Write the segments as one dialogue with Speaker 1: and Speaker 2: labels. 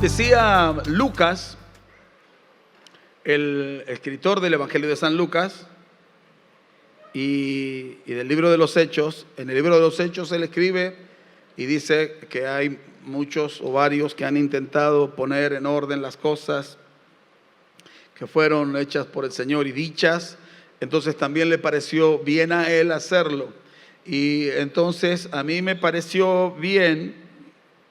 Speaker 1: Decía Lucas, el escritor del Evangelio de San Lucas y del libro de los Hechos. En el libro de los Hechos él escribe y dice que hay muchos o varios que han intentado poner en orden las cosas que fueron hechas por el Señor y dichas. Entonces también le pareció bien a él hacerlo. Y entonces a mí me pareció bien,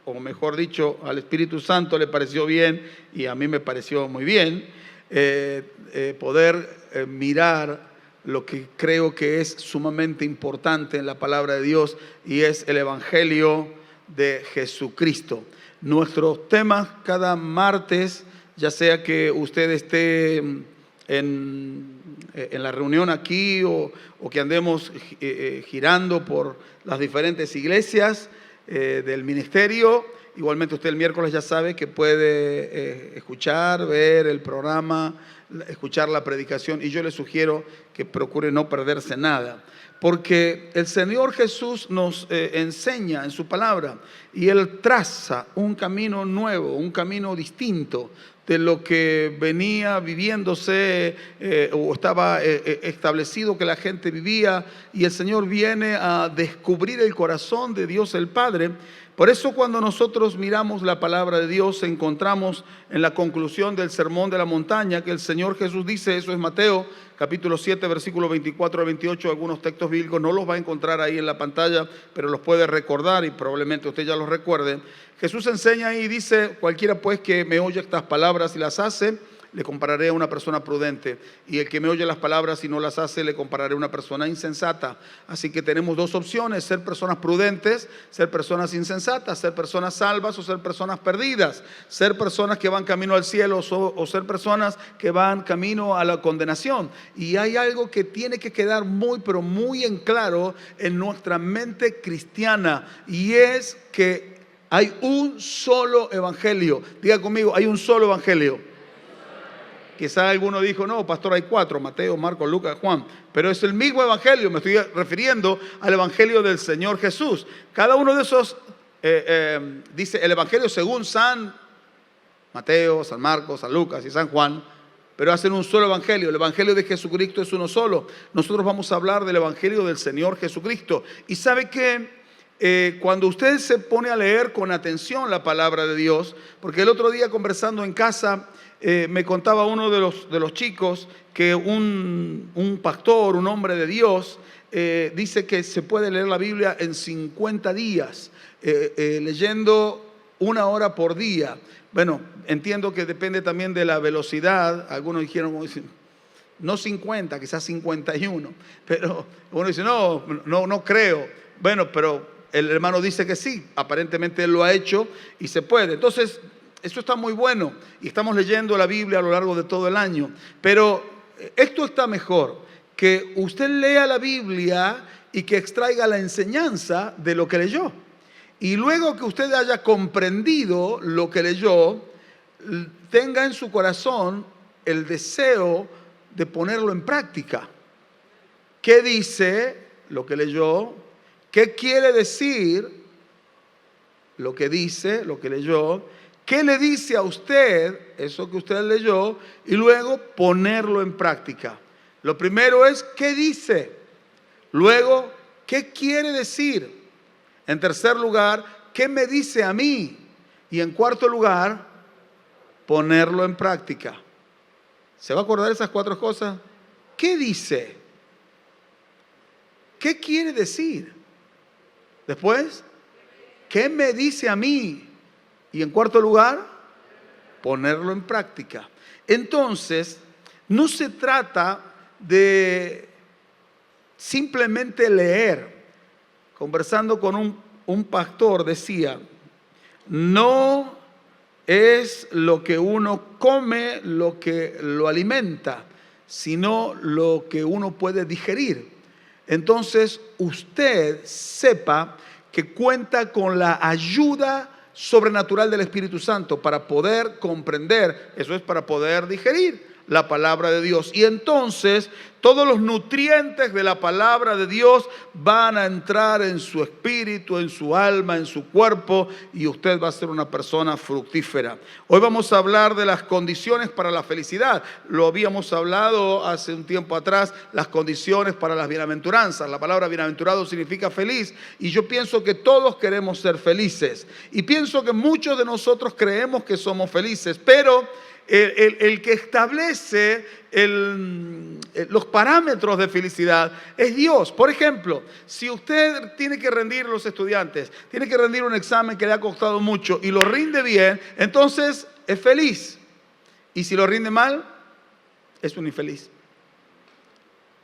Speaker 1: o mejor dicho, al Espíritu Santo le pareció bien y a mí me pareció muy bien poder mirar lo que creo que es sumamente importante en la palabra de Dios, y es el Evangelio de Jesucristo. Nuestros temas cada martes, ya sea que usted esté en la reunión aquí o que andemos girando por las diferentes iglesias del ministerio. Igualmente usted el miércoles ya sabe que puede escuchar, ver el programa, escuchar la predicación, y yo le sugiero que procure no perderse nada, porque el Señor Jesús nos enseña en su palabra, y Él traza un camino nuevo, un camino distinto de lo que venía viviéndose o estaba establecido que la gente vivía, y el Señor viene a descubrir el corazón de Dios el Padre. Por eso cuando nosotros miramos la palabra de Dios, encontramos en la conclusión del Sermón de la Montaña que el Señor Jesús dice, eso es Mateo capítulo 7, versículos 24 a 28, algunos textos bíblicos no los va a encontrar ahí en la pantalla, pero los puede recordar y probablemente usted ya los recuerde. Jesús enseña y dice, cualquiera pues que me oye estas palabras y las hace, le compararé a una persona prudente, y el que me oye las palabras y no las hace, le compararé a una persona insensata. Así que tenemos dos opciones: ser personas prudentes, ser personas insensatas, ser personas salvas o ser personas perdidas, ser personas que van camino al cielo o ser personas que van camino a la condenación. Y hay algo que tiene que quedar muy, pero muy en claro en nuestra mente cristiana, y es que hay un solo evangelio. Diga conmigo, hay un solo evangelio. Quizá alguno dijo, no, pastor, hay 4, Mateo, Marcos, Lucas, Juan, pero es el mismo evangelio. Me estoy refiriendo al evangelio del Señor Jesús. Cada uno de esos, dice el evangelio según San Mateo, San Marcos, San Lucas y San Juan, pero hacen un solo evangelio. El evangelio de Jesucristo es uno solo. Nosotros vamos a hablar del evangelio del Señor Jesucristo. Y sabe que cuando usted se pone a leer con atención la palabra de Dios, porque el otro día conversando en casa, me contaba uno de los chicos que un pastor, un hombre de Dios, dice que se puede leer la Biblia en 50 días, leyendo 1 hora por día. Bueno, entiendo que depende también de la velocidad. Algunos dijeron, no 50, quizás 51, pero uno dice, no creo. Bueno, pero el hermano dice que sí, aparentemente él lo ha hecho y se puede. Entonces, eso está muy bueno, y estamos leyendo la Biblia a lo largo de todo el año, pero esto está mejor, que usted lea la Biblia y que extraiga la enseñanza de lo que leyó, y luego que usted haya comprendido lo que leyó, tenga en su corazón el deseo de ponerlo en práctica. ¿Qué dice lo que leyó? ¿Qué quiere decir lo que dice, lo que leyó? ¿Qué le dice a usted eso que usted leyó? Y luego ponerlo en práctica. Lo primero es ¿qué dice? Luego, ¿qué quiere decir? En tercer lugar, ¿qué me dice a mí? Y en cuarto lugar, ponerlo en práctica. ¿Se va a acordar de esas 4 cosas? ¿Qué dice? ¿Qué quiere decir? Después, ¿qué me dice a mí? Y en cuarto lugar, ponerlo en práctica. Entonces, no se trata de simplemente leer. Conversando con un pastor decía, no es lo que uno come lo que lo alimenta, sino lo que uno puede digerir. Entonces, usted sepa que cuenta con la ayuda sobrenatural del Espíritu Santo para poder comprender, eso es, para poder digerir. la palabra de Dios. Y entonces todos los nutrientes de la palabra de Dios van a entrar en su espíritu, en su alma, en su cuerpo, y usted va a ser una persona fructífera. Hoy vamos a hablar de las condiciones para la felicidad. Lo habíamos hablado hace un tiempo atrás, las condiciones para las bienaventuranzas. La palabra bienaventurado significa feliz, y yo pienso que todos queremos ser felices. Y pienso que muchos de nosotros creemos que somos felices, pero el que establece los parámetros de felicidad es Dios. Por ejemplo, si usted tiene que rendir, los estudiantes, tiene que rendir un examen que le ha costado mucho y lo rinde bien, entonces es feliz. Y si lo rinde mal, es un infeliz.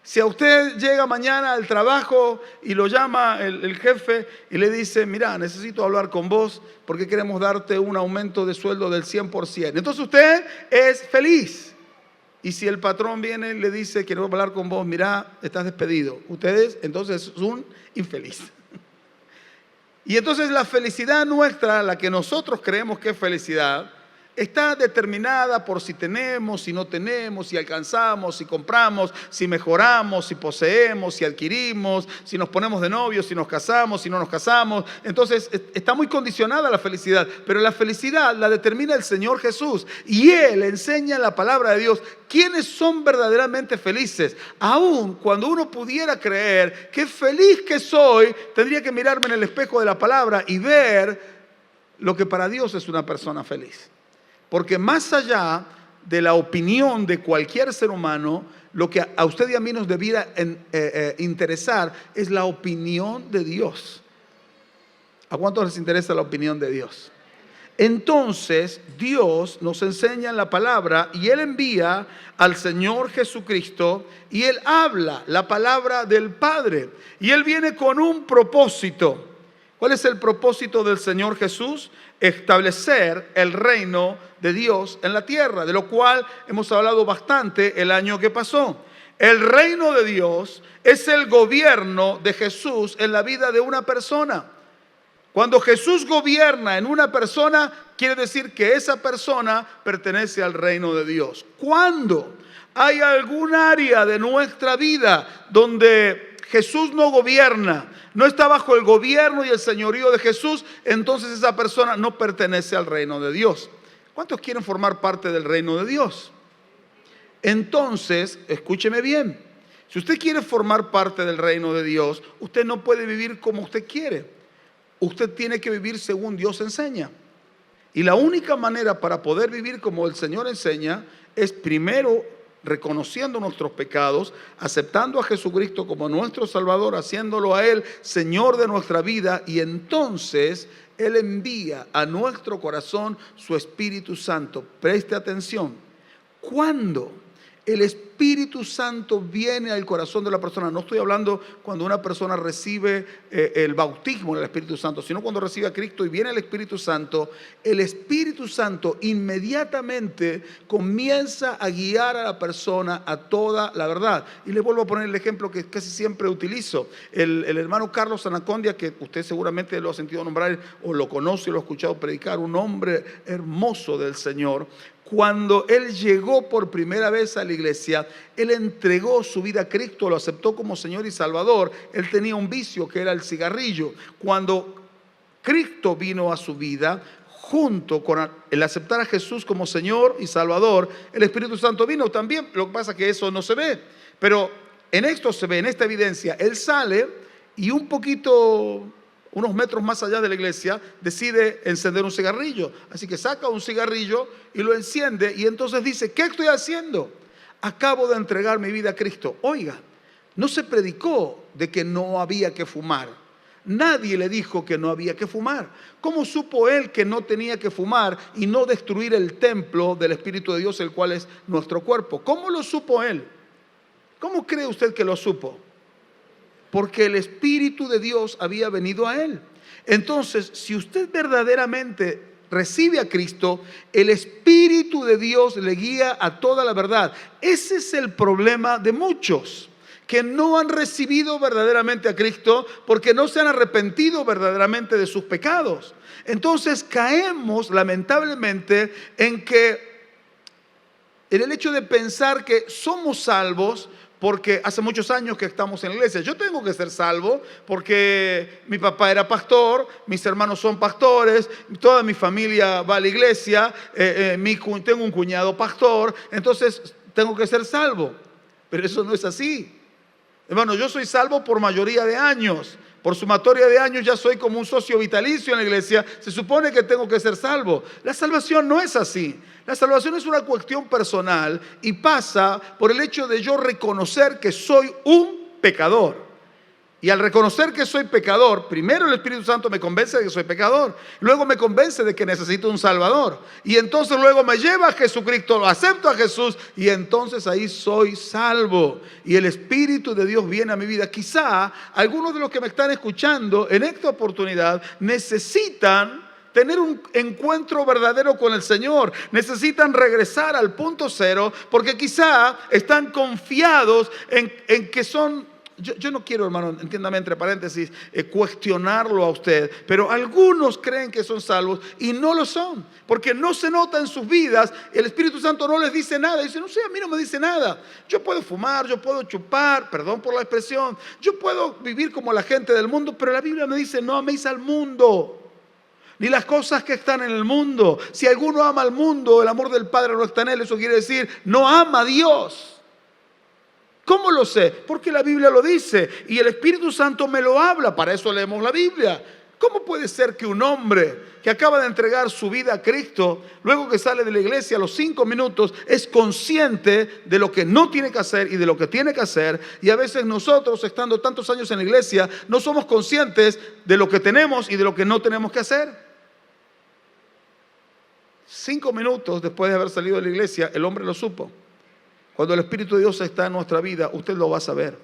Speaker 1: Si a usted llega mañana al trabajo y lo llama el jefe y le dice, mira, necesito hablar con vos porque queremos darte un aumento de sueldo del 100%. Entonces usted es feliz. Y si el patrón viene y le dice, quiero hablar con vos, mira, estás despedido. Ustedes entonces es un infeliz. Y entonces la felicidad nuestra, la que nosotros creemos que es felicidad, está determinada por si tenemos, si no tenemos, si alcanzamos, si compramos, si mejoramos, si poseemos, si adquirimos, si nos ponemos de novios, si nos casamos, si no nos casamos. Entonces está muy condicionada la felicidad, pero la felicidad la determina el Señor Jesús, y Él enseña en la palabra de Dios quiénes son verdaderamente felices. Aún cuando uno pudiera creer que feliz que soy, tendría que mirarme en el espejo de la palabra y ver lo que para Dios es una persona feliz. Porque más allá de la opinión de cualquier ser humano, lo que a usted y a mí nos debiera interesar es la opinión de Dios. ¿A cuántos les interesa la opinión de Dios? Entonces Dios nos enseña en la palabra y Él envía al Señor Jesucristo y Él habla la palabra del Padre. Y Él viene con un propósito. ¿Cuál es el propósito del Señor Jesús? Establecer el reino de Dios en la tierra, de lo cual hemos hablado bastante el año que pasó. El reino de Dios es el gobierno de Jesús en la vida de una persona. Cuando Jesús gobierna en una persona, quiere decir que esa persona pertenece al reino de Dios. Cuando hay algún área de nuestra vida donde Jesús no gobierna, no está bajo el gobierno y el señorío de Jesús, entonces esa persona no pertenece al reino de Dios. ¿Cuántos quieren formar parte del reino de Dios? Entonces, escúcheme bien, si usted quiere formar parte del reino de Dios, usted no puede vivir como usted quiere. Usted tiene que vivir según Dios enseña. Y la única manera para poder vivir como el Señor enseña es primero reconociendo nuestros pecados, aceptando a Jesucristo como nuestro Salvador, haciéndolo a Él Señor de nuestra vida, y entonces Él envía a nuestro corazón su Espíritu Santo. Preste atención, cuando el Espíritu Santo viene al corazón de la persona, no estoy hablando cuando una persona recibe el bautismo del Espíritu Santo, sino cuando recibe a Cristo y viene el Espíritu Santo inmediatamente comienza a guiar a la persona a toda la verdad. Y les vuelvo a poner el ejemplo que casi siempre utilizo. El hermano Carlos Anacondia, que usted seguramente lo ha sentido nombrar o lo conoce o lo ha escuchado predicar, un hombre hermoso del Señor. Cuando él llegó por primera vez a la iglesia, él entregó su vida a Cristo, lo aceptó como Señor y Salvador. Él tenía un vicio que era el cigarrillo. Cuando Cristo vino a su vida, junto con el aceptar a Jesús como Señor y Salvador, el Espíritu Santo vino también. Lo que pasa es que eso no se ve, pero en esto se ve, en esta evidencia. Él sale y unos metros más allá de la iglesia, decide encender un cigarrillo. Así que saca un cigarrillo y lo enciende y entonces dice, ¿qué estoy haciendo? Acabo de entregar mi vida a Cristo. Oiga, no se predicó de que no había que fumar. Nadie le dijo que no había que fumar. ¿Cómo supo él que no tenía que fumar y no destruir el templo del Espíritu de Dios, el cual es nuestro cuerpo? ¿Cómo lo supo él? ¿Cómo cree usted que lo supo? Porque el Espíritu de Dios había venido a él. Entonces, si usted verdaderamente recibe a Cristo, el Espíritu de Dios le guía a toda la verdad. Ese es el problema de muchos que no han recibido verdaderamente a Cristo porque no se han arrepentido verdaderamente de sus pecados. Entonces caemos lamentablemente en que en el hecho de pensar que somos salvos porque hace muchos años que estamos en la iglesia. Yo tengo que ser salvo porque mi papá era pastor, mis hermanos son pastores, toda mi familia va a la iglesia, tengo un cuñado pastor, entonces tengo que ser salvo. Pero eso no es así. Hermano, yo soy salvo por mayoría de años. Por sumatoria de años ya soy como un socio vitalicio en la iglesia. Se supone que tengo que ser salvo. La salvación no es así. La salvación es una cuestión personal y pasa por el hecho de yo reconocer que soy un pecador. Y al reconocer que soy pecador, primero el Espíritu Santo me convence de que soy pecador. Luego me convence de que necesito un Salvador. Y entonces luego me lleva a Jesucristo, lo acepto a Jesús y entonces ahí soy salvo. Y el Espíritu de Dios viene a mi vida. Quizá algunos de los que me están escuchando en esta oportunidad necesitan tener un encuentro verdadero con el Señor. Necesitan regresar al punto cero porque quizá están confiados en que son... Yo no quiero, hermano, entiéndame entre paréntesis, cuestionarlo a usted, pero algunos creen que son salvos y no lo son, porque no se nota en sus vidas, el Espíritu Santo no les dice nada, dicen, no sé, a mí no me dice nada, yo puedo fumar, yo puedo chupar, perdón por la expresión, yo puedo vivir como la gente del mundo, pero la Biblia me dice, no améis al mundo, ni las cosas que están en el mundo. Si alguno ama al mundo, el amor del Padre no está en él, eso quiere decir, no ama a Dios. ¿Cómo lo sé? Porque la Biblia lo dice y el Espíritu Santo me lo habla, para eso leemos la Biblia. ¿Cómo puede ser que un hombre que acaba de entregar su vida a Cristo, luego que sale de la iglesia a los 5 minutos, es consciente de lo que no tiene que hacer y de lo que tiene que hacer? Y a veces nosotros, estando tantos años en la iglesia, no somos conscientes de lo que tenemos y de lo que no tenemos que hacer. 5 minutos después de haber salido de la iglesia, el hombre lo supo. Cuando el Espíritu de Dios está en nuestra vida, usted lo va a saber.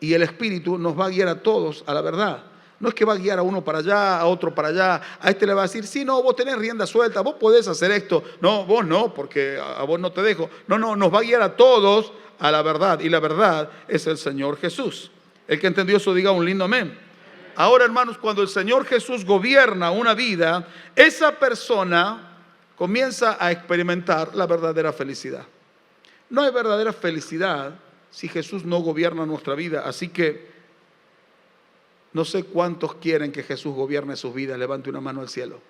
Speaker 1: Y el Espíritu nos va a guiar a todos a la verdad. No es que va a guiar a uno para allá, a otro para allá. A este le va a decir, sí, no, vos tenés rienda suelta, vos podés hacer esto. No, vos no, porque a vos no te dejo. No, nos va a guiar a todos a la verdad. Y la verdad es el Señor Jesús. El que entendió eso diga un lindo amén. Ahora, hermanos, cuando el Señor Jesús gobierna una vida, esa persona comienza a experimentar la verdadera felicidad. No hay verdadera felicidad si Jesús no gobierna nuestra vida. Así que no sé cuántos quieren que Jesús gobierne sus vidas. Levante una mano al cielo.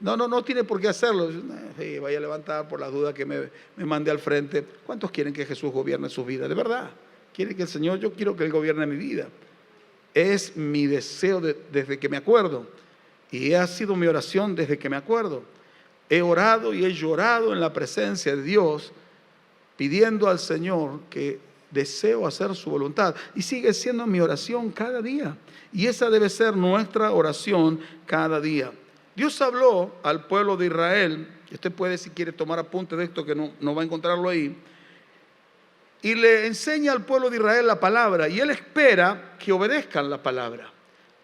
Speaker 1: No tiene por qué hacerlo. Sí, vaya a levantar por las dudas que me mande al frente. ¿Cuántos quieren que Jesús gobierne sus vidas? De verdad. ¿Quiere que el Señor? Yo quiero que Él gobierne mi vida. Es mi deseo desde que me acuerdo. Y ha sido mi oración desde que me acuerdo. He orado y he llorado en la presencia de Dios, pidiendo al Señor que deseo hacer su voluntad. Y sigue siendo mi oración cada día. Y esa debe ser nuestra oración cada día. Dios habló al pueblo de Israel. Usted puede, si quiere, tomar apunte de esto, que no va a encontrarlo ahí. Y le enseña al pueblo de Israel la palabra. Y Él espera que obedezcan la palabra.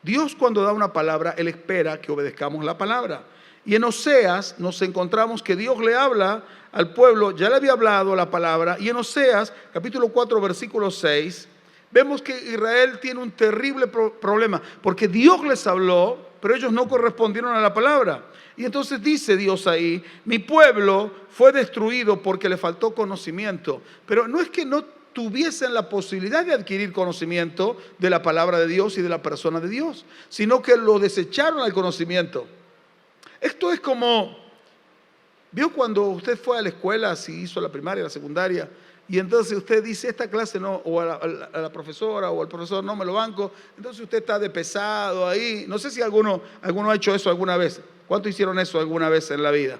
Speaker 1: Dios, cuando da una palabra, Él espera que obedezcamos la palabra. Y en Oseas nos encontramos que Dios le habla al pueblo, ya le había hablado la palabra, y en Oseas, capítulo 4, versículo 6, vemos que Israel tiene un terrible problema, porque Dios les habló, pero ellos no correspondieron a la palabra. Y entonces dice Dios ahí, mi pueblo fue destruido porque le faltó conocimiento. Pero no es que no tuviesen la posibilidad de adquirir conocimiento de la palabra de Dios y de la persona de Dios, sino que lo desecharon al conocimiento. Esto es como, ¿vio cuando usted fue a la escuela, si hizo la primaria, la secundaria, y entonces usted dice, esta clase no, o a la profesora o al profesor no me lo banco, entonces usted está de pesado ahí? No sé si alguno ha hecho eso alguna vez. ¿Cuántos hicieron eso alguna vez en la vida?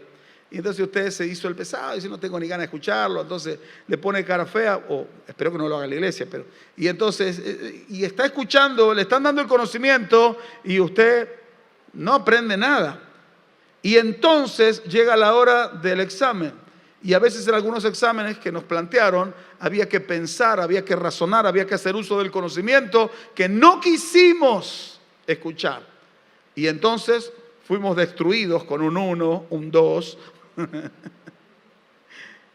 Speaker 1: Y entonces usted se hizo el pesado y dice, no tengo ni ganas de escucharlo, entonces le pone cara fea, o espero que no lo haga en la iglesia, pero, y entonces, y está escuchando, le están dando el conocimiento y usted no aprende nada. Y entonces llega la hora del examen. Y a veces en algunos exámenes que nos plantearon, había que pensar, había que razonar, había que hacer uso del conocimiento que no quisimos escuchar. Y entonces fuimos destruidos con un 1, un 2.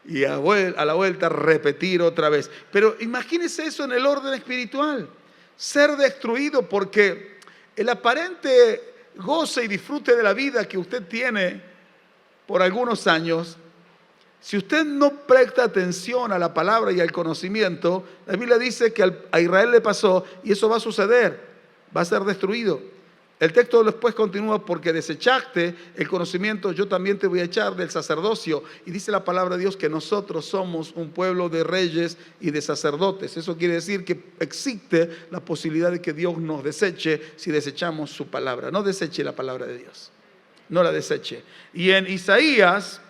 Speaker 1: Y a la vuelta repetir otra vez. Pero imagínese eso en el orden espiritual. Ser destruido porque el aparente goce y disfrute de la vida que usted tiene por algunos años Si usted no presta atención a la palabra y al conocimiento, la Biblia dice que a Israel le pasó y eso va a suceder, va a ser destruido. El texto después continúa, porque desechaste el conocimiento, yo también te voy a echar del sacerdocio. Y dice la palabra de Dios que nosotros somos un pueblo de reyes y de sacerdotes. Eso quiere decir que existe la posibilidad de que Dios nos deseche si desechamos su palabra. No deseche la palabra de Dios, no la deseche. Y en Isaías,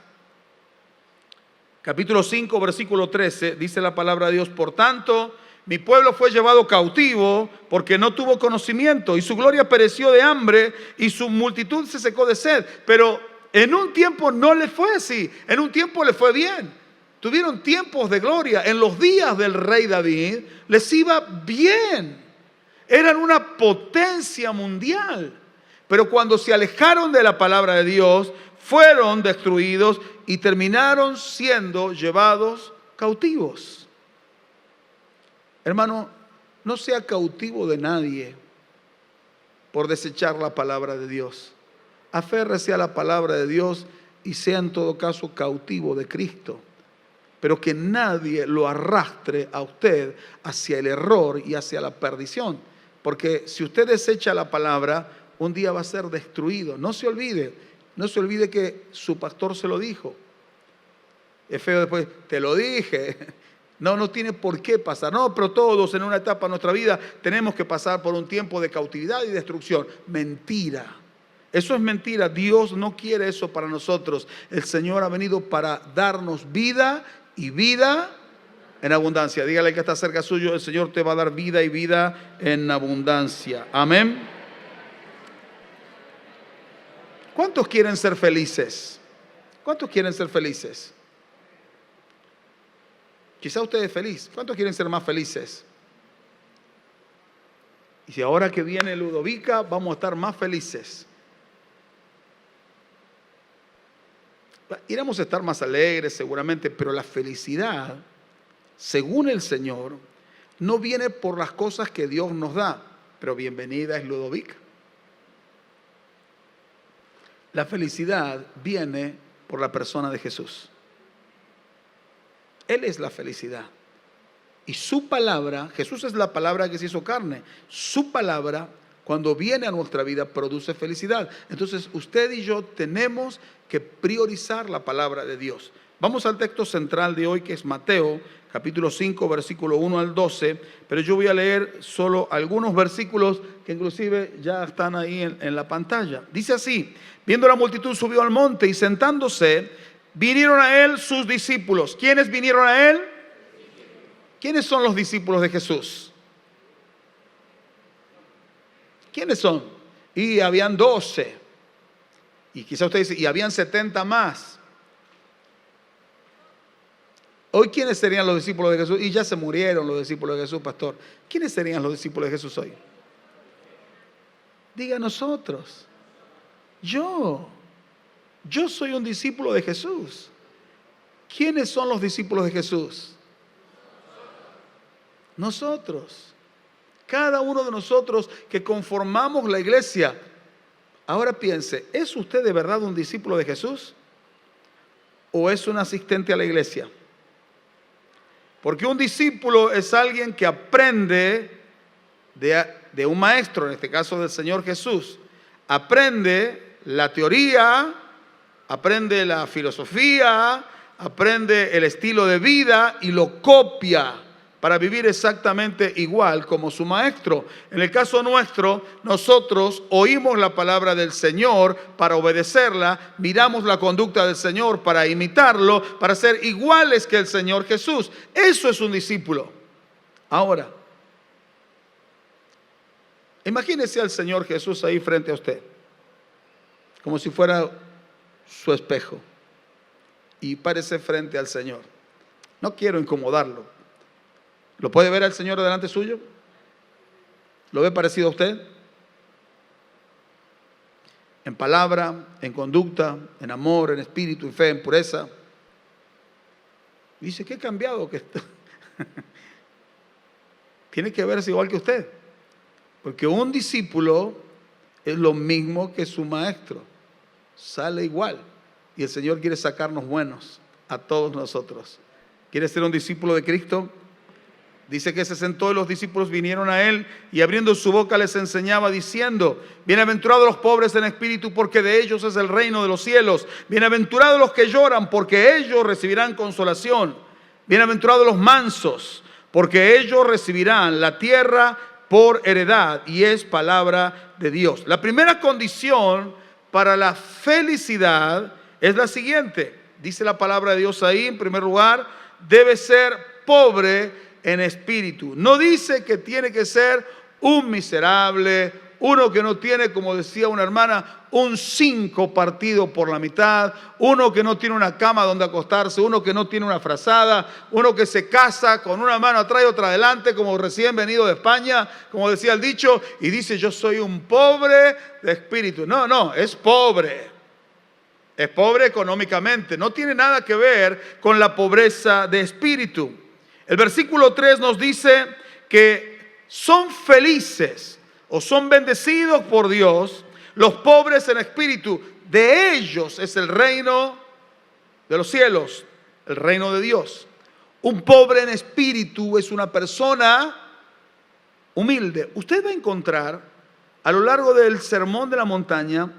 Speaker 1: capítulo 5, versículo 13, dice la palabra de Dios: por tanto, mi pueblo fue llevado cautivo porque no tuvo conocimiento, y su gloria pereció de hambre y su multitud se secó de sed. Pero en un tiempo no le fue así, en un tiempo le fue bien. Tuvieron tiempos de gloria. En los días del rey David les iba bien. Eran una potencia mundial. Pero cuando se alejaron de la palabra de Dios, fueron destruidos y terminaron siendo llevados cautivos. Hermano, no sea cautivo de nadie por desechar la palabra de Dios. Aférrese a la palabra de Dios y sea en todo caso cautivo de Cristo. Pero que nadie lo arrastre a usted hacia el error y hacia la perdición. Porque si usted desecha la palabra, un día va a ser destruido. No se olvide que su pastor se lo dijo. Es feo después, te lo dije. No tiene por qué pasar. No, pero todos en una etapa de nuestra vida tenemos que pasar por un tiempo de cautividad y destrucción. Mentira. Eso es mentira. Dios no quiere eso para nosotros. El Señor ha venido para darnos vida y vida en abundancia. Dígale al que está cerca suyo: el Señor te va a dar vida y vida en abundancia. Amén. ¿Cuántos quieren ser felices? ¿Cuántos quieren ser felices? Quizá usted es feliz. ¿Cuántos quieren ser más felices? Y si ahora que viene Ludovica, vamos a estar más felices. Iremos a estar más alegres seguramente, pero la felicidad, según el Señor, no viene por las cosas que Dios nos da. Pero bienvenida es Ludovica. La felicidad viene por la persona de Jesús. Él es la felicidad. Y su palabra, Jesús es la palabra que se hizo carne. Su palabra, cuando viene a nuestra vida, produce felicidad. Entonces, usted y yo tenemos que priorizar la palabra de Dios. Vamos al texto central de hoy, que es Mateo, capítulo 5, versículo 1 al 12. Pero yo voy a leer solo algunos versículos que inclusive ya están ahí en la pantalla. Dice así: viendo la multitud, subió al monte y sentándose, vinieron a él sus discípulos. ¿Quiénes vinieron a él? ¿Quiénes son los discípulos de Jesús? ¿Quiénes son? Y habían 12. Y quizá usted dice, y habían 70 más. Hoy, ¿quiénes serían los discípulos de Jesús? Y ya se murieron los discípulos de Jesús, pastor. ¿Quiénes serían los discípulos de Jesús hoy? Diga: nosotros. Yo soy un discípulo de Jesús. ¿Quiénes son los discípulos de Jesús? Nosotros. Cada uno de nosotros que conformamos la iglesia. Ahora piense, ¿es usted de verdad un discípulo de Jesús? ¿O es un asistente a la iglesia? Porque un discípulo es alguien que aprende de un maestro, en este caso del Señor Jesús. Aprende la teoría, aprende la filosofía, aprende el estilo de vida y lo copia para vivir exactamente igual como su maestro. En el caso nuestro, nosotros oímos la palabra del Señor para obedecerla, miramos la conducta del Señor para imitarlo, para ser iguales que el Señor Jesús. Eso es un discípulo. Ahora, imagínese al Señor Jesús ahí frente a usted, como si fuera su espejo, y párese frente al Señor. No quiero incomodarlo. ¿Lo puede ver al Señor delante suyo? ¿Lo ve parecido a usted? En palabra, en conducta, en amor, en espíritu, en fe, en pureza. Y dice, ¿qué cambiado que está? Tiene que verse igual que usted. Porque un discípulo es lo mismo que su maestro. Sale igual. Y el Señor quiere sacarnos buenos. a todos nosotros. ¿Quieres ser un discípulo de Cristo? Dice que se sentó y los discípulos vinieron a él y abriendo su boca les enseñaba diciendo: bienaventurados los pobres en espíritu, porque de ellos es el reino de los cielos. Bienaventurados los que lloran, porque ellos recibirán consolación. Bienaventurados los mansos, porque ellos recibirán la tierra por heredad. Y es palabra de Dios. La primera condición para la felicidad es la siguiente. Dice la palabra de Dios ahí, en primer lugar, debe ser pobre en espíritu. No dice que tiene que ser un miserable, uno que no tiene, como decía una hermana, un 5 partido por la mitad, uno que no tiene una cama donde acostarse, uno que no tiene una frazada, uno que se casa con una mano atrás y otra adelante, como recién venido de España, como decía el dicho, y dice: yo soy un pobre de espíritu. No, es pobre. Es pobre económicamente. No tiene nada que ver con la pobreza de espíritu. El versículo 3 nos dice que son felices o son bendecidos por Dios los pobres en espíritu. De ellos es el reino de los cielos, el reino de Dios. Un pobre en espíritu es una persona humilde. Usted va a encontrar a lo largo del Sermón de la Montaña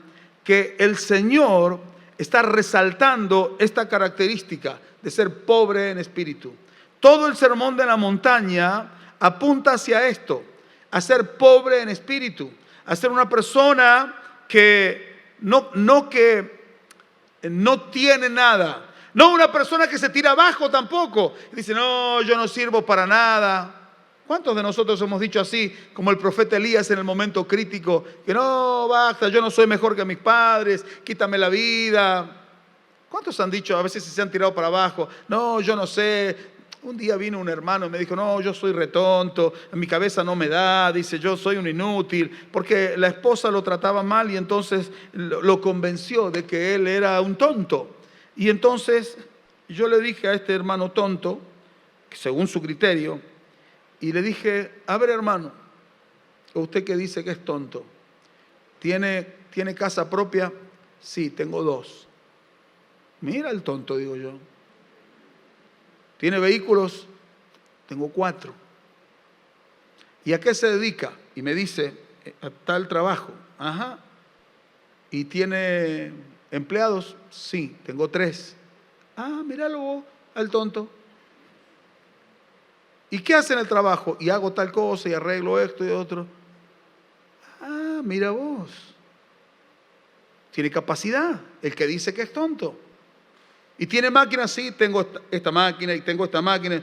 Speaker 1: que el Señor está resaltando esta característica de ser pobre en espíritu. Todo el Sermón de la Montaña apunta hacia esto, a ser pobre en espíritu, a ser una persona que no tiene nada, no una persona que se tira abajo tampoco, dice: no, yo no sirvo para nada. ¿Cuántos de nosotros hemos dicho así, como el profeta Elías en el momento crítico, que no, basta, yo no soy mejor que mis padres, quítame la vida? ¿Cuántos han dicho, a veces se han tirado para abajo, no, yo no sé? Un día vino un hermano y me dijo: no, yo soy retonto, en mi cabeza no me da, dice, yo soy un inútil, porque la esposa lo trataba mal y entonces lo convenció de que él era un tonto. Y entonces yo le dije a este hermano tonto, según su criterio, y le dije: a ver, hermano, usted que dice que es tonto, ¿tiene casa propia? Sí, tengo 2. Mira el tonto, digo yo. ¿Tiene vehículos? Tengo 4. ¿Y a qué se dedica? Y me dice: a tal trabajo. Ajá. ¿Y tiene empleados? Sí, tengo 3. Ah, míralo vos, al tonto. ¿Y qué hace en el trabajo? Y hago tal cosa y arreglo esto y otro. Ah, mira vos. Tiene capacidad, el que dice que es tonto. ¿Y tiene máquinas? Sí, tengo esta máquina y tengo esta máquina.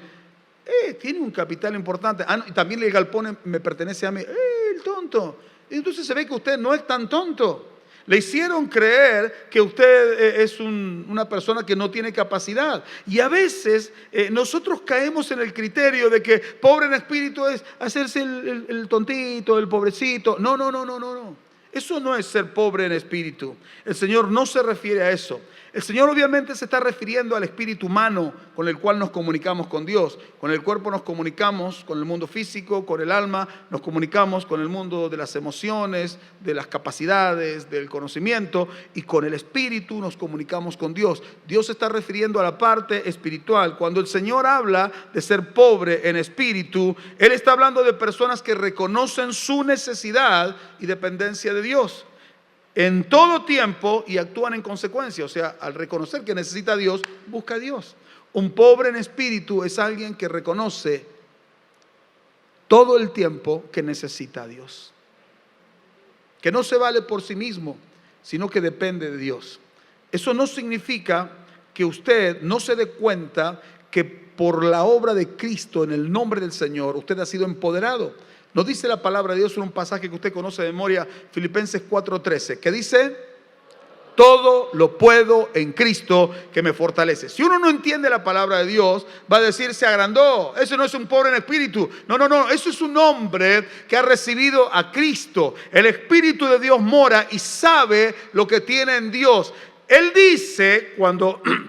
Speaker 1: Tiene un capital importante. Ah, no, y también el galpón me pertenece a mí. El tonto. Y entonces se ve que usted no es tan tonto. Le hicieron creer que usted es una persona que no tiene capacidad. Y a veces nosotros caemos en el criterio de que pobre en espíritu es hacerse el tontito, el pobrecito. No. Eso no es ser pobre en espíritu. El Señor no se refiere a eso. El Señor obviamente se está refiriendo al espíritu humano con el cual nos comunicamos con Dios. Con el cuerpo nos comunicamos con el mundo físico, con el alma nos comunicamos con el mundo de las emociones, de las capacidades, del conocimiento, y con el espíritu nos comunicamos con Dios. Dios se está refiriendo a la parte espiritual. Cuando el Señor habla de ser pobre en espíritu, Él está hablando de personas que reconocen su necesidad y dependencia de Dios en todo tiempo y actúan en consecuencia. O sea, al reconocer que necesita a Dios, busca a Dios. Un pobre en espíritu es alguien que reconoce todo el tiempo que necesita a Dios, que no se vale por sí mismo, sino que depende de Dios. Eso no significa que usted no se dé cuenta que por la obra de Cristo en el nombre del Señor usted ha sido empoderado. Nos dice la palabra de Dios en un pasaje que usted conoce de memoria, Filipenses 4:13, que dice: todo lo puedo en Cristo que me fortalece. Si uno no entiende la palabra de Dios, va a decir: se agrandó, ese no es un pobre en espíritu. No, eso es un hombre que ha recibido a Cristo. El Espíritu de Dios mora y sabe lo que tiene en Dios. Él dice,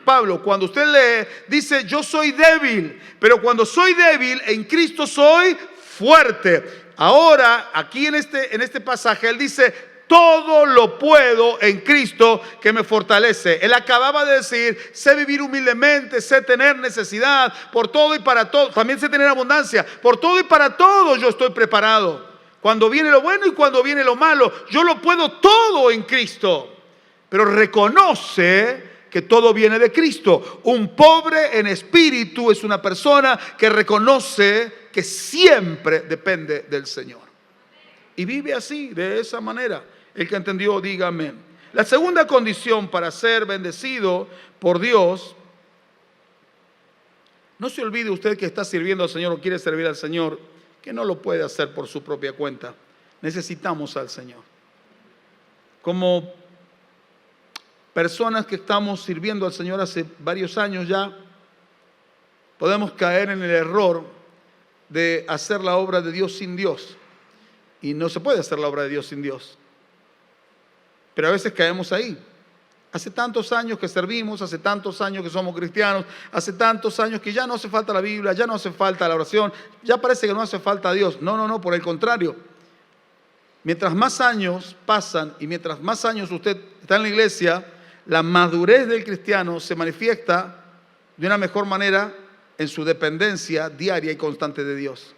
Speaker 1: Pablo, cuando usted lee, dice: yo soy débil, pero cuando soy débil, en Cristo soy fuerte. Ahora, aquí en este pasaje, él dice: todo lo puedo en Cristo que me fortalece. Él acababa de decir, sé vivir humildemente, sé tener necesidad, por todo y para todo. También sé tener abundancia, por todo y para todo yo estoy preparado. Cuando viene lo bueno y cuando viene lo malo, yo lo puedo todo en Cristo. Pero reconoce que todo viene de Cristo. Un pobre en espíritu es una persona que reconoce que siempre depende del Señor. Y vive así, de esa manera. El que entendió, diga amén. La segunda condición para ser bendecido por Dios, no se olvide usted que está sirviendo al Señor o quiere servir al Señor, que no lo puede hacer por su propia cuenta. Necesitamos al Señor. Como personas que estamos sirviendo al Señor hace varios años ya, podemos caer en el error de hacer la obra de Dios sin Dios. Y no se puede hacer la obra de Dios sin Dios. Pero a veces caemos ahí. Hace tantos años que servimos, hace tantos años que somos cristianos, hace tantos años que ya no hace falta la Biblia, ya no hace falta la oración, ya parece que no hace falta a Dios. No, por el contrario. Mientras más años pasan y mientras más años usted está en la iglesia, la madurez del cristiano se manifiesta de una mejor manera en su dependencia diaria y constante de Dios.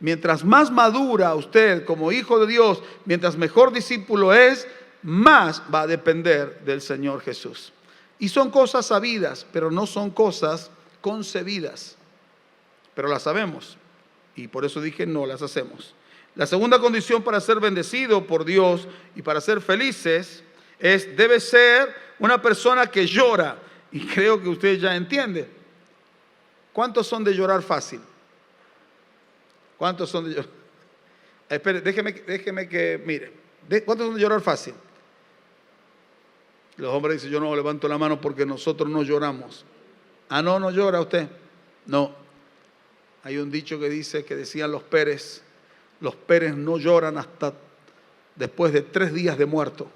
Speaker 1: Mientras más madura usted como hijo de Dios, mientras mejor discípulo es, más va a depender del Señor Jesús. Y son cosas sabidas, pero no son cosas concebidas. Pero las sabemos. Y por eso dije, no las hacemos. La segunda condición para ser bendecido por Dios y para ser felices debe ser una persona que llora. Y creo que usted ya entiende. ¿Cuántos son de llorar fácil? ¿Cuántos son de llorar? Espere, déjeme que mire. ¿Cuántos son de llorar fácil? Los hombres dicen, yo no levanto la mano porque nosotros no lloramos. Ah, no llora usted. No. Hay un dicho que dice, que decían los Pérez no lloran hasta después de 3 días de muerto.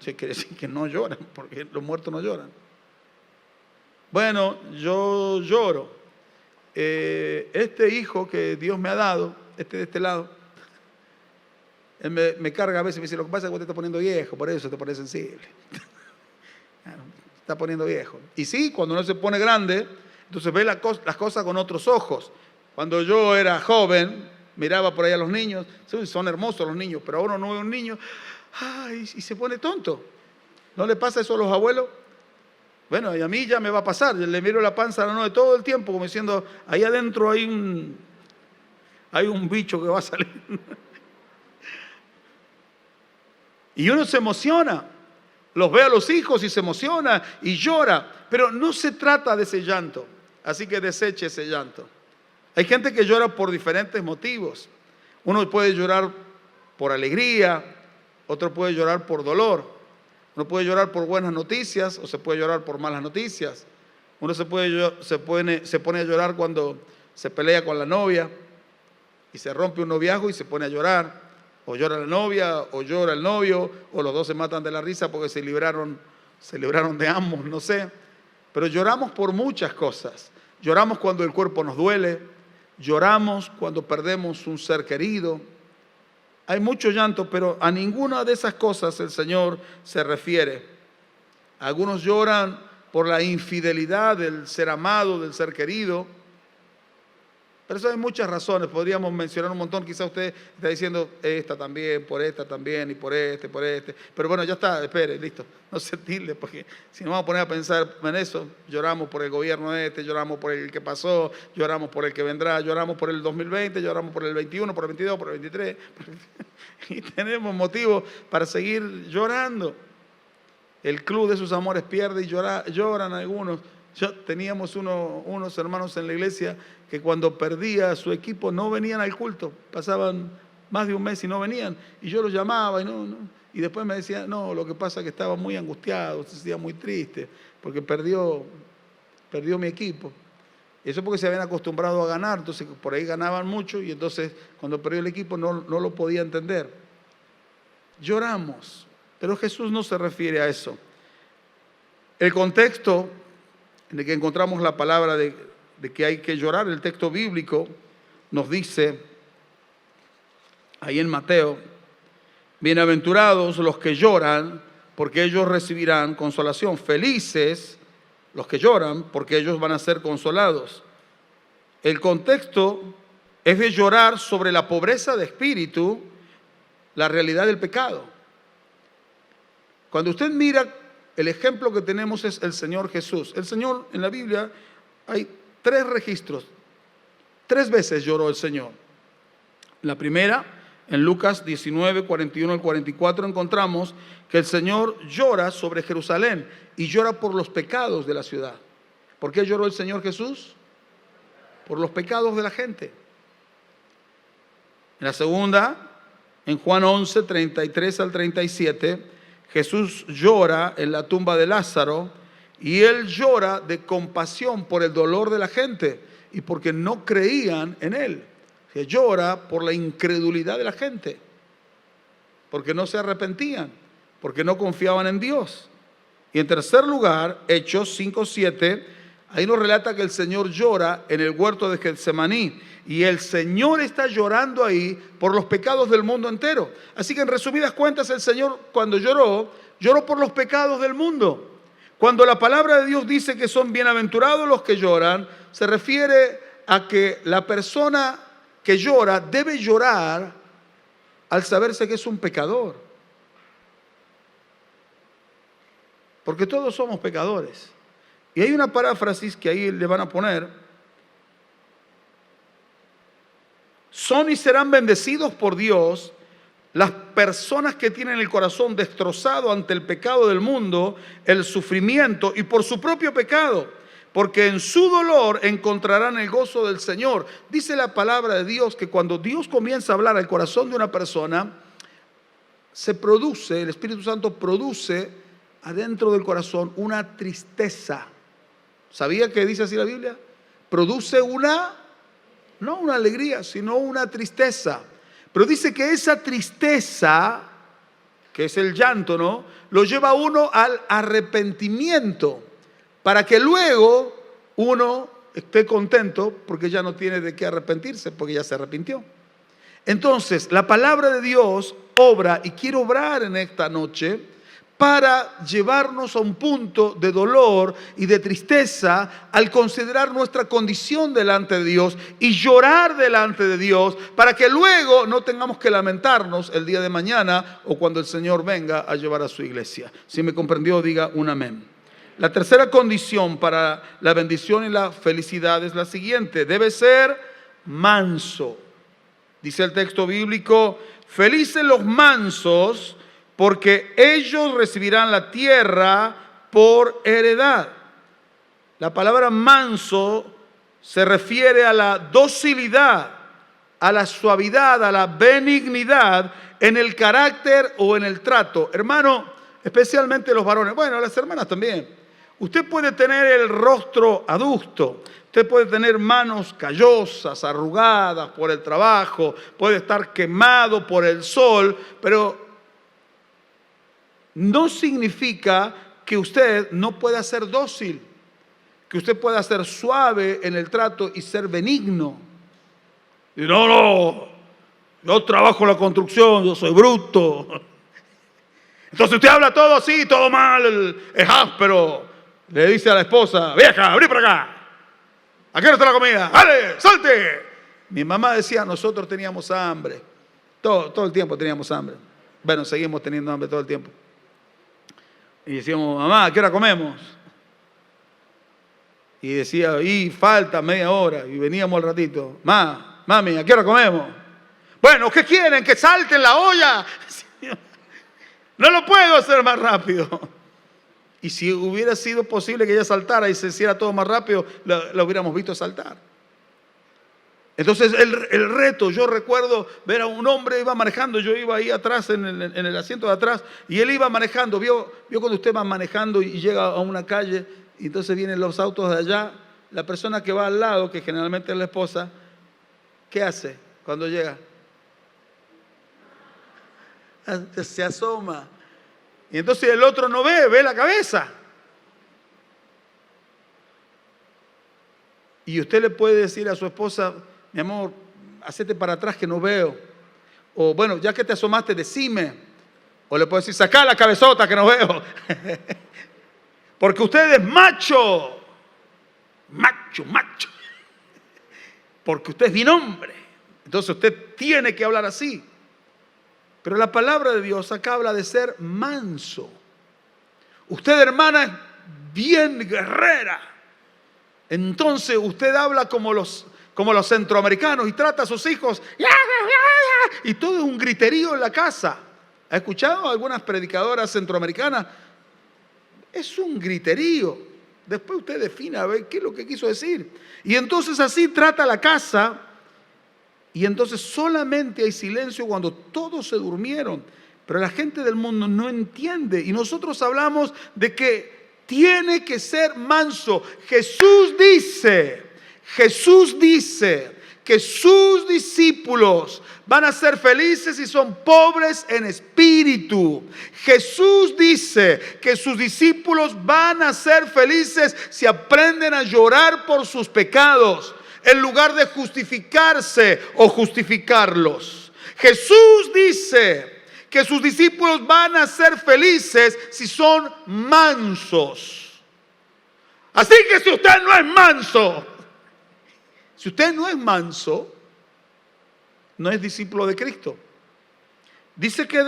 Speaker 1: Eso quiere decir que no lloran, porque los muertos no lloran. Bueno, yo lloro. Este hijo que Dios me ha dado, de este lado, él me carga a veces y me dice, lo que pasa es que usted está poniendo viejo, por eso te pone sensible. Está poniendo viejo. Y sí, cuando uno se pone grande, entonces ve las cosas con otros ojos. Cuando yo era joven, miraba por ahí a los niños, son hermosos los niños, pero ahora no ve un niño, ay, y se pone tonto. ¿No le pasa eso a los abuelos? Bueno, y a mí ya me va a pasar. Yo le miro la panza a la noche todo el tiempo, como diciendo, ahí adentro hay un bicho que va a salir. Y uno se emociona, los ve a los hijos y se emociona y llora, pero no se trata de ese llanto, así que deseche ese llanto. Hay gente que llora por diferentes motivos. Uno puede llorar por alegría, otro puede llorar por dolor. Uno puede llorar por buenas noticias o se puede llorar por malas noticias. Uno se pone a llorar cuando se pelea con la novia y se rompe un noviazgo y se pone a llorar. O llora la novia, o llora el novio, o los dos se matan de la risa porque se libraron de ambos, no sé. Pero lloramos por muchas cosas. Lloramos cuando el cuerpo nos duele, lloramos cuando perdemos un ser querido. Hay mucho llanto, pero a ninguna de esas cosas el Señor se refiere. Algunos lloran por la infidelidad del ser amado, del ser querido. Pero eso hay muchas razones, podríamos mencionar un montón. Quizá usted está diciendo esta también, por esta también, y por este. Pero bueno, ya está, espere, listo. No se tilde, porque si nos vamos a poner a pensar en eso, lloramos por el gobierno lloramos por el que pasó, lloramos por el que vendrá, lloramos por el 2020, lloramos por el 21, por el 22, por el 23. Y tenemos motivos para seguir llorando. El club de sus amores pierde y lloran algunos. Teníamos unos hermanos en la iglesia que cuando perdía su equipo no venían al culto, pasaban más de un mes y no venían, y yo los llamaba y después me decían, no, lo que pasa es que estaba muy angustiado, se sentía muy triste, porque perdió mi equipo. Eso porque se habían acostumbrado a ganar, entonces por ahí ganaban mucho, y entonces cuando perdió el equipo no lo podía entender. Lloramos, pero Jesús no se refiere a eso. El contexto en el que encontramos la palabra de que hay que llorar, el texto bíblico nos dice, ahí en Mateo, Bienaventurados los que lloran, porque ellos recibirán consolación. Felices los que lloran, porque ellos van a ser consolados. El contexto es de llorar sobre la pobreza de espíritu, la realidad del pecado. Cuando usted mira, el ejemplo que tenemos es el Señor Jesús. El Señor, en la Biblia hay 3 registros. 3 veces lloró el Señor. La primera, en Lucas 19, 41 al 44, encontramos que el Señor llora sobre Jerusalén y llora por los pecados de la ciudad. ¿Por qué lloró el Señor Jesús? Por los pecados de la gente. En la segunda, en Juan 11, 33 al 37, Jesús llora en la tumba de Lázaro y Él llora de compasión por el dolor de la gente y porque no creían en Él. Que llora por la incredulidad de la gente, porque no se arrepentían, porque no confiaban en Dios. Y en tercer lugar, Hechos 5:7, ahí nos relata que el Señor llora en el huerto de Getsemaní, y el Señor está llorando ahí por los pecados del mundo entero. Así que en resumidas cuentas, el Señor cuando lloró por los pecados del mundo. Cuando la palabra de Dios dice que son bienaventurados los que lloran, se refiere a que la persona que llora debe llorar al saberse que es un pecador. Porque todos somos pecadores. Y hay una paráfrasis que ahí le van a poner. Son y serán bendecidos por Dios las personas que tienen el corazón destrozado ante el pecado del mundo, el sufrimiento y por su propio pecado, porque en su dolor encontrarán el gozo del Señor. Dice la palabra de Dios que cuando Dios comienza a hablar al corazón de una persona, se produce, el Espíritu Santo produce adentro del corazón una tristeza. ¿Sabía que dice así la Biblia? Produce no una alegría, sino una tristeza. Pero dice que esa tristeza, que es el llanto, ¿no?, lo lleva a uno al arrepentimiento, para que luego uno esté contento porque ya no tiene de qué arrepentirse, porque ya se arrepintió. Entonces, la palabra de Dios obra y quiere obrar en esta noche para llevarnos a un punto de dolor y de tristeza al considerar nuestra condición delante de Dios y llorar delante de Dios, para que luego no tengamos que lamentarnos el día de mañana o cuando el Señor venga a llevar a su iglesia. Si me comprendió, diga un amén. La tercera condición para la bendición y la felicidad es la siguiente: debe ser manso. Dice el texto bíblico: felices los mansos, porque ellos recibirán la tierra por heredad. La palabra manso se refiere a la docilidad, a la suavidad, a la benignidad en el carácter o en el trato. Hermano, especialmente los varones, bueno, las hermanas también. Usted puede tener el rostro adusto, usted puede tener manos callosas, arrugadas por el trabajo, puede estar quemado por el sol, pero no significa que usted no pueda ser dócil, que usted pueda ser suave en el trato y ser benigno. Y no, yo trabajo en la construcción, yo soy bruto. Entonces usted habla todo así, todo mal, es áspero. Le dice a la esposa: vieja, abrí para acá. ¿A qué hora está la comida? ¡Dale, salte! Mi mamá decía: nosotros teníamos hambre. Todo el tiempo teníamos hambre. Bueno, seguimos teniendo hambre todo el tiempo. Y decíamos: mamá, ¿a qué hora comemos? Y decía: y falta media hora. Y veníamos al ratito: mami, ¿a qué hora comemos? Bueno, ¿qué quieren? ¿Que salten la olla? No lo puedo hacer más rápido. Y si hubiera sido posible que ella saltara y se hiciera todo más rápido, la hubiéramos visto saltar. Entonces el reto, yo recuerdo ver a un hombre, iba manejando, yo iba ahí atrás en el asiento de atrás, y él iba manejando. Vio cuando usted va manejando y llega a una calle, y entonces vienen los autos de allá, la persona que va al lado, que generalmente es la esposa, ¿qué hace cuando llega? Se asoma. Y entonces el otro no ve la cabeza. Y usted le puede decir a su esposa: mi amor, hacete para atrás que no veo. O bueno, ya que te asomaste, decime. O le puedo decir, sacá la cabezota que no veo. Porque usted es macho. Macho, macho. Porque usted es mi nombre. Entonces usted tiene que hablar así. Pero la palabra de Dios acá habla de ser manso. Usted, hermana, es bien guerrera. Entonces usted habla como los centroamericanos y trata a sus hijos. Y todo es un griterío en la casa. ¿Ha escuchado algunas predicadoras centroamericanas? Es un griterío. Después usted define a ver qué es lo que quiso decir. Y entonces así trata la casa. Y entonces solamente hay silencio cuando todos se durmieron. Pero la gente del mundo no entiende. Y nosotros hablamos de que tiene que ser manso. Jesús dice que sus discípulos van a ser felices si son pobres en espíritu. Jesús dice que sus discípulos van a ser felices si aprenden a llorar por sus pecados, en lugar de justificarse o justificarlos. Jesús dice que sus discípulos van a ser felices si son mansos. Así que si usted no es manso, no es discípulo de Cristo. Dice que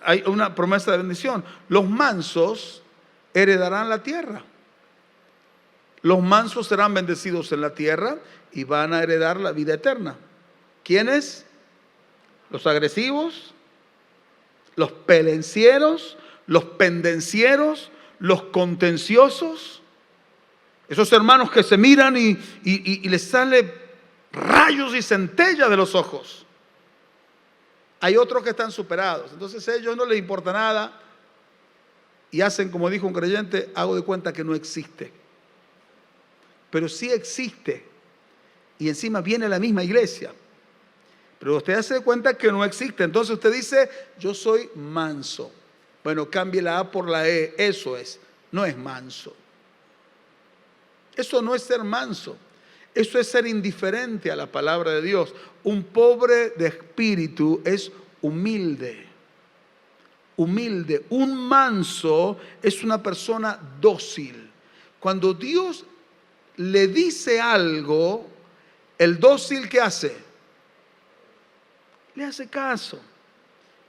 Speaker 1: hay una promesa de bendición. Los mansos heredarán la tierra. Los mansos serán bendecidos en la tierra y van a heredar la vida eterna. ¿Quiénes? Los agresivos, los pelencieros, los pendencieros, los contenciosos. Esos hermanos que se miran y les sale rayos y centellas de los ojos. Hay otros que están superados. Entonces a ellos no les importa nada y hacen, como dijo un creyente, hago de cuenta que no existe. Pero sí existe. Y encima viene la misma iglesia. Pero usted hace de cuenta que no existe. Entonces usted dice, yo soy manso. Bueno, cambie la A por la E. Eso es. No es manso. Eso no es ser manso. Eso es ser indiferente a la palabra de Dios. Un pobre de espíritu es humilde. Humilde. Un manso es una persona dócil. Cuando Dios le dice algo, el dócil, ¿qué hace? Le hace caso.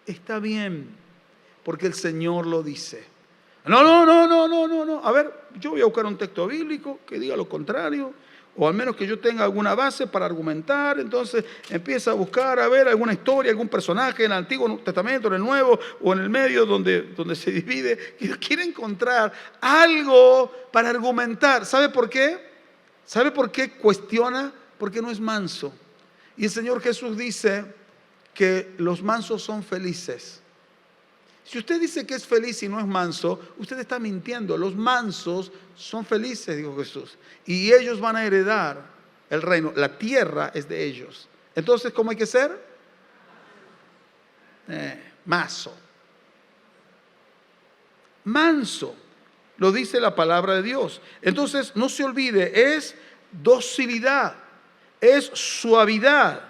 Speaker 1: Está bien, porque el Señor lo dice. No. A ver, yo voy a buscar un texto bíblico que diga lo contrario, o al menos que yo tenga alguna base para argumentar. Entonces empieza a buscar, a ver alguna historia, algún personaje en el Antiguo Testamento, en el Nuevo, o en el medio donde se divide, y quiere encontrar algo para argumentar. ¿Sabe por qué? ¿Sabe por qué cuestiona? Porque no es manso. Y el Señor Jesús dice que los mansos son felices. Si usted dice que es feliz y no es manso, usted está mintiendo. Los mansos son felices, dijo Jesús. Y ellos van a heredar el reino. La tierra es de ellos. Entonces, ¿cómo hay que ser? Manso. Manso. Lo dice la palabra de Dios. Entonces, no se olvide, es docilidad, es suavidad,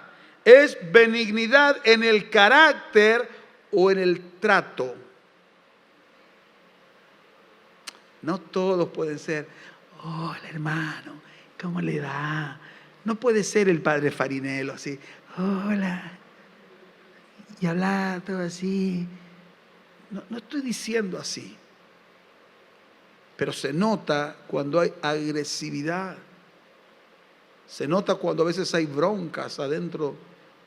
Speaker 1: es benignidad en el carácter o en el trato. No todos pueden ser, hola hermano, ¿cómo le va? No puede ser el padre Farinello así, hola, y hablar todo así. No estoy diciendo así. Pero se nota cuando hay agresividad. Se nota cuando a veces hay broncas adentro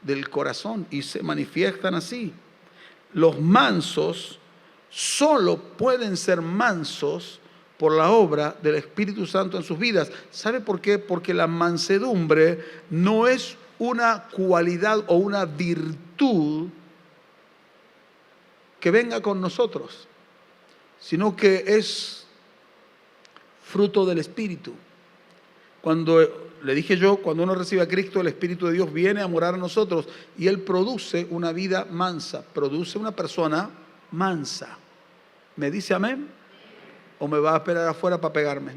Speaker 1: del corazón y se manifiestan así. Los mansos solo pueden ser mansos por la obra del Espíritu Santo en sus vidas. ¿Sabe por qué? Porque la mansedumbre no es una cualidad o una virtud que venga con nosotros, sino que es fruto del Espíritu. Cuando le dije yo, cuando uno recibe a Cristo, el Espíritu de Dios viene a morar a nosotros y Él produce una vida mansa, produce una persona mansa. ¿Me dice amén? ¿O me va a esperar afuera para pegarme?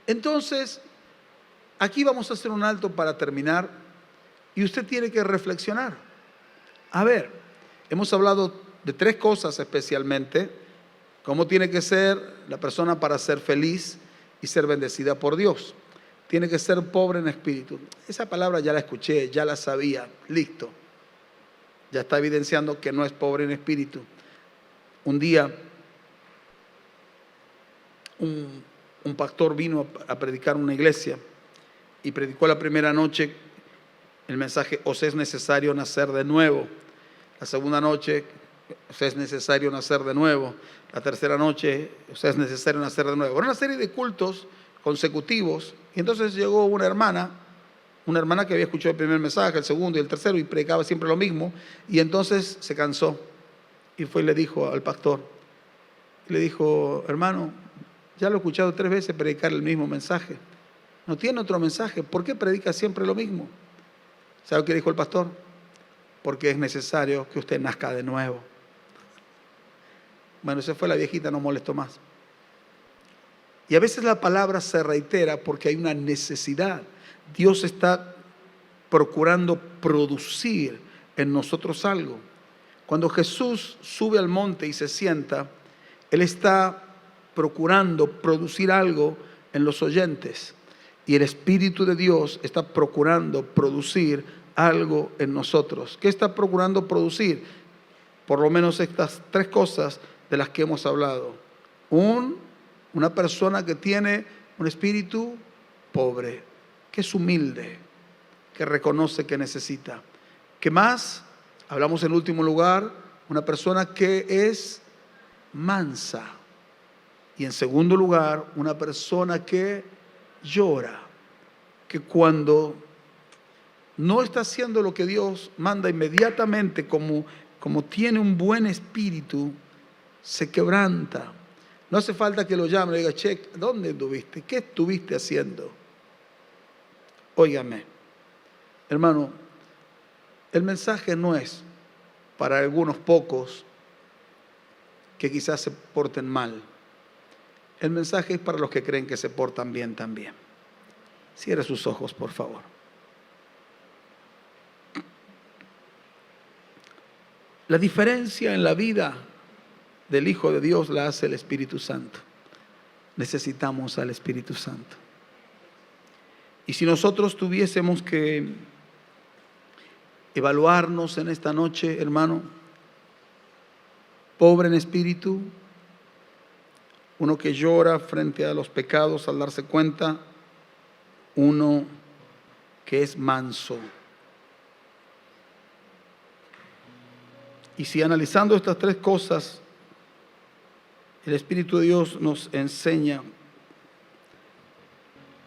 Speaker 1: Entonces, aquí vamos a hacer un alto para terminar y usted tiene que reflexionar. A ver, hemos hablado de 3 cosas especialmente: cómo tiene que ser la persona para ser feliz y ser bendecida por Dios. Tiene que ser pobre en espíritu. Esa palabra ya la escuché, ya la sabía, listo. Ya está evidenciando que no es pobre en espíritu. Un día un pastor vino a predicar en una iglesia y predicó la primera noche el mensaje: os es necesario nacer de nuevo. La segunda noche: os es necesario nacer de nuevo. La tercera noche: os es necesario nacer de nuevo. Era una serie de cultos consecutivos, y entonces llegó una hermana que había escuchado el primer mensaje, el segundo y el tercero, y predicaba siempre lo mismo, y entonces se cansó y fue y le dijo al pastor, le dijo: hermano, ya lo he escuchado 3 veces predicar el mismo mensaje, no tiene otro mensaje, ¿por qué predica siempre lo mismo? ¿Sabe qué dijo el pastor? Porque es necesario que usted nazca de nuevo. Bueno, se fue la viejita, no molestó más. Y a veces la palabra se reitera porque hay una necesidad. Dios está procurando producir en nosotros algo. Cuando Jesús sube al monte y se sienta, Él está procurando producir algo en los oyentes. Y el Espíritu de Dios está procurando producir algo en nosotros. ¿Qué está procurando producir? Por lo menos estas 3 cosas de las que hemos hablado. Una persona que tiene un espíritu pobre, que es humilde, que reconoce que necesita. ¿Qué más? Hablamos en último lugar, una persona que es mansa. Y en segundo lugar, una persona que llora, que cuando no está haciendo lo que Dios manda, inmediatamente, como tiene un buen espíritu, se quebranta. No hace falta que lo llame y le diga: che, ¿dónde estuviste? ¿Qué estuviste haciendo? Óigame, hermano, el mensaje no es para algunos pocos que quizás se porten mal. El mensaje es para los que creen que se portan bien también. Cierre sus ojos, por favor. La diferencia en la vida del Hijo de Dios la hace el Espíritu Santo. Necesitamos al Espíritu Santo. Y si nosotros tuviésemos que evaluarnos en esta noche, hermano, pobre en espíritu, uno que llora frente a los pecados al darse cuenta, uno que es manso. Y si analizando estas 3 cosas, el Espíritu de Dios nos enseña,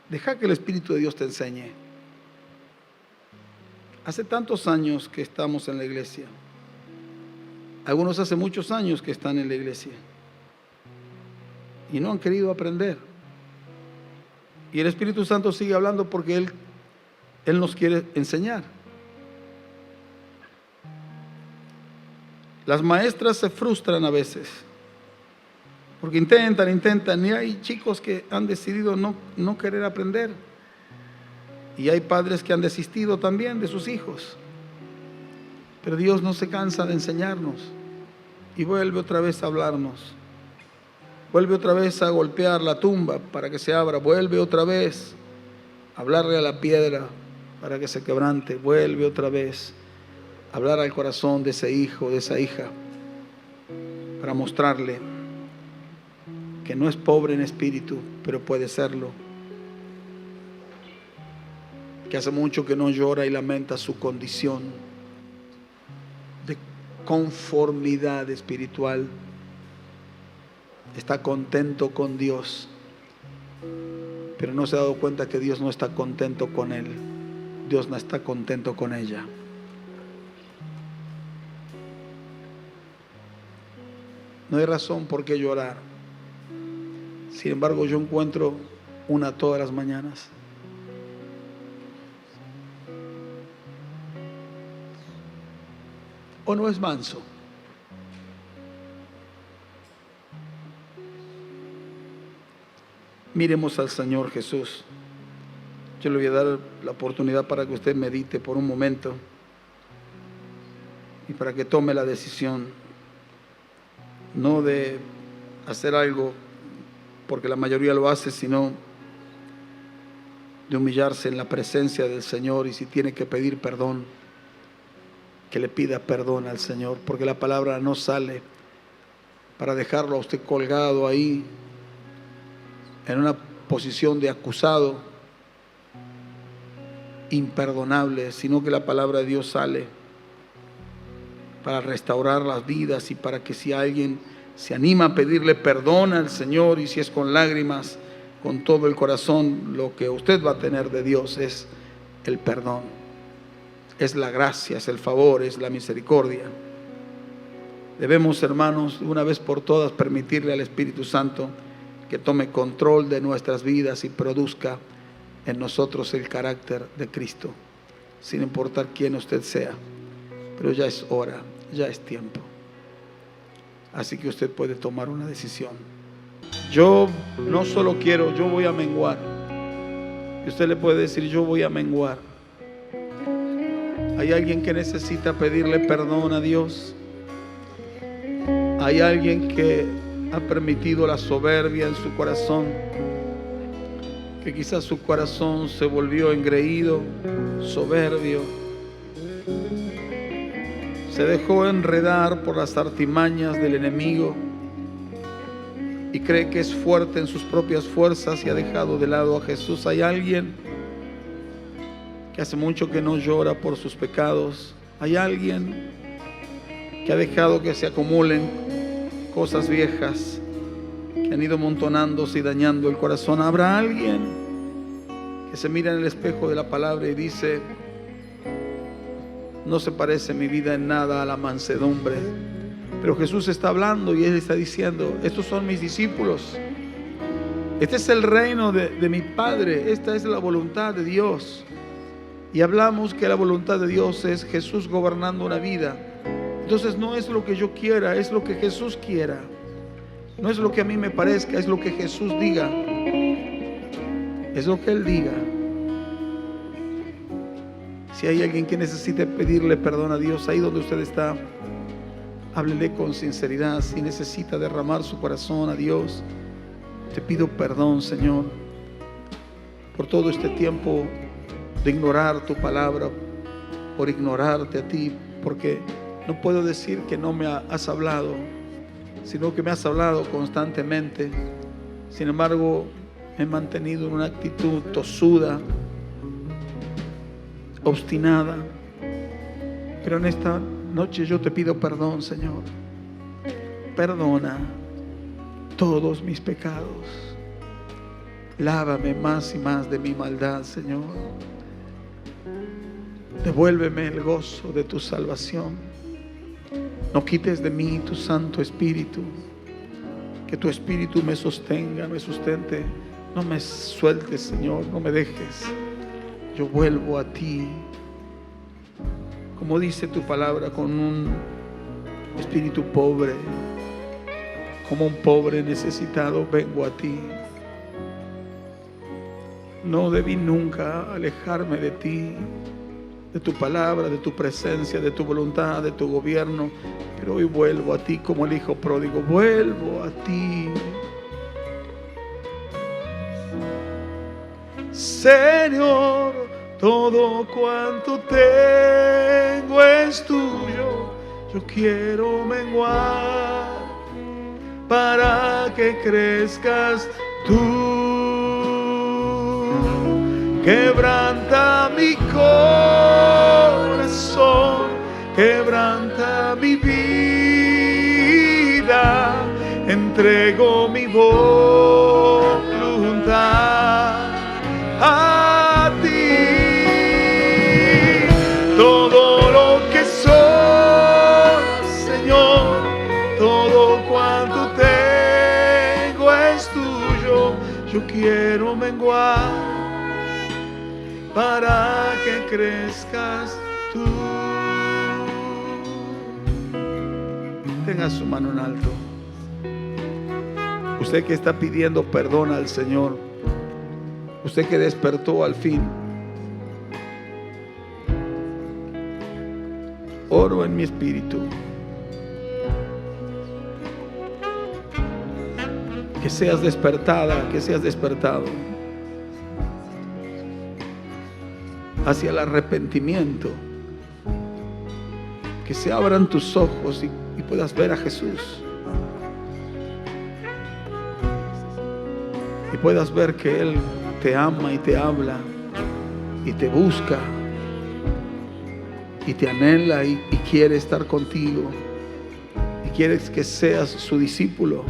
Speaker 1: deja que el Espíritu de Dios te enseñe. Hace tantos años que estamos en la iglesia. Algunos hace muchos años que están en la iglesia y no han querido aprender. Y el Espíritu Santo sigue hablando porque Él nos quiere enseñar. Las maestras se frustran a veces porque intentan, y hay chicos que han decidido no querer aprender. Y hay padres que han desistido también de sus hijos. Pero Dios no se cansa de enseñarnos y vuelve otra vez a hablarnos. Vuelve otra vez a golpear la tumba para que se abra. Vuelve otra vez a hablarle a la piedra para que se quebrante. Vuelve otra vez a hablar al corazón de ese hijo, de esa hija, para mostrarle que no es pobre en espíritu, pero puede serlo. Que hace mucho que no llora y lamenta su condición de conformidad espiritual. Está contento con Dios, pero no se ha dado cuenta que Dios no está contento con él. Dios no está contento con ella. No hay razón por qué llorar. Sin embargo, yo encuentro una todas las mañanas. ¿O no es manso? Miremos al Señor Jesús. Yo le voy a dar la oportunidad para que usted medite por un momento. y para que tome la decisión no de hacer algo porque la mayoría lo hace, sino de humillarse en la presencia del Señor, y si tiene que pedir perdón, que le pida perdón al Señor, porque la palabra no sale para dejarlo a usted colgado ahí en una posición de acusado imperdonable, sino que la palabra de Dios sale para restaurar las vidas y para que si alguien se anima a pedirle perdón al Señor, y si es con lágrimas, con todo el corazón, lo que usted va a tener de Dios es el perdón, es la gracia, es el favor, es la misericordia. Debemos, hermanos, una vez por todas permitirle al Espíritu Santo que tome control de nuestras vidas y produzca en nosotros el carácter de Cristo, sin importar quién usted sea. Pero ya es hora, ya es tiempo. Así que usted puede tomar una decisión. Yo no solo quiero, yo voy a menguar. Y usted le puede decir, yo voy a menguar. Hay alguien que necesita pedirle perdón a Dios. Hay alguien que ha permitido la soberbia en su corazón, que quizás su corazón se volvió engreído, soberbio, se dejó enredar por las artimañas del enemigo y cree que es fuerte en sus propias fuerzas y ha dejado de lado a Jesús. Hay alguien que hace mucho que no llora por sus pecados. Hay alguien que ha dejado que se acumulen cosas viejas que han ido amontonándose y dañando el corazón. Habrá alguien que se mira en el espejo de la palabra y dice, no se parece mi vida en nada a la mansedumbre. Pero Jesús está hablando y Él está diciendo, estos son mis discípulos. Este es el reino de mi Padre. Esta es la voluntad de Dios. Y hablamos que la voluntad de Dios es Jesús gobernando una vida. Entonces no es lo que yo quiera, es lo que Jesús quiera. No es lo que a mí me parezca, es lo que Jesús diga. Es lo que Él diga. Si hay alguien que necesite pedirle perdón a Dios, ahí donde usted está, háblele con sinceridad. Si necesita derramar su corazón a Dios, te pido perdón, Señor, por todo este tiempo de ignorar tu palabra, por ignorarte a ti, porque no puedo decir que no me has hablado, sino que me has hablado constantemente. Sin embargo, me he mantenido en una actitud tosuda, obstinada. Pero en esta noche yo te pido perdón, Señor. Perdona todos mis pecados. Lávame más y más de mi maldad, Señor. Devuélveme el gozo de tu salvación. No quites de mí tu Santo Espíritu. Que tu Espíritu me sostenga, me sustente. No me sueltes, Señor, no me dejes. Yo vuelvo a ti. Como dice tu palabra, con un espíritu pobre, como un pobre necesitado, vengo a ti. No debí nunca alejarme de ti, de tu palabra, de tu presencia, de tu voluntad, de tu gobierno. Pero hoy vuelvo a ti como el hijo pródigo. Vuelvo a ti. Señor, todo cuanto tengo es tuyo. Yo quiero menguar para que crezcas tú. Quebranta mi corazón, quebranta mi vida, entrego mi voluntad a ti. Todo lo que soy, Señor, todo cuanto tengo es tuyo. Yo quiero menguar para que crezcas tú. Tenga su mano en alto. Usted que está pidiendo perdón al Señor, usted que despertó al fin, oro en mi espíritu que seas despertada, que seas despertado hacia el arrepentimiento, que se abran tus ojos y puedas ver a Jesús, y puedas ver que Él te ama y te habla y te busca y te anhela y quiere estar contigo y quiere que seas su discípulo.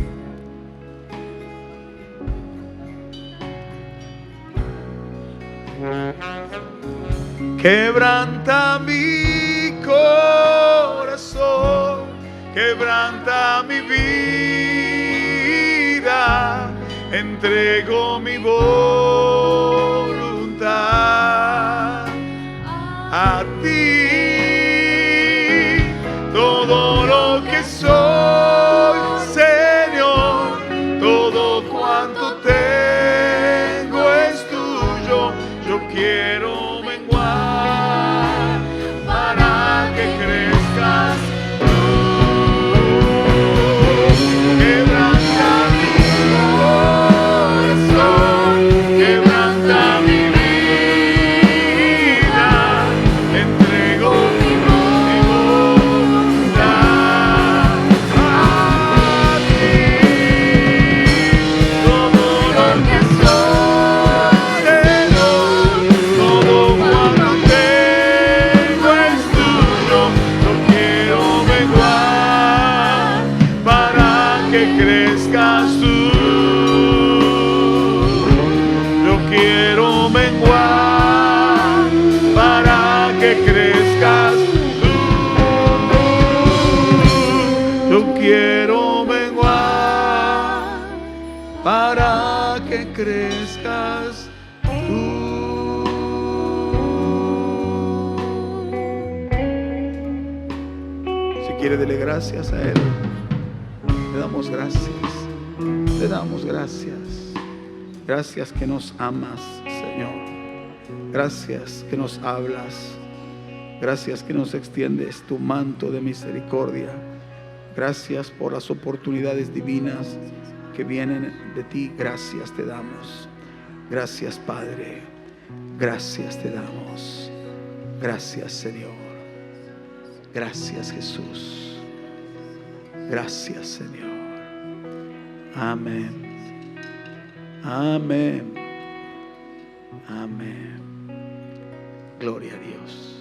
Speaker 1: Quebranta mi corazón, quebranta mi vida, entrego mi voluntad a ti. Todo lo que soy, Señor, todo cuanto tengo es tuyo. Yo quiero para que crezcas tú. Quebranta mi corazón, quebranta mi vida, entrego mi voluntad a ti. Todo lo que soy, Señor, todo cuanto tengo es tuyo. Yo quiero menguar para que crezcas tú. Yo quiero menguar para que crezcas tú. Yo quiero menguar para que crezcas tú. Si quiere, dele gracias a Él. Le damos gracias. Le damos gracias. Gracias que nos amas, Señor. Gracias que nos hablas. Gracias que nos extiendes tu manto de misericordia. Gracias por las oportunidades divinas que vienen de ti. Gracias te damos. Gracias, Padre. Gracias te damos. Gracias, Señor. Gracias, Jesús. Gracias, Señor. Amén. Amén. Amén. Gloria a Dios.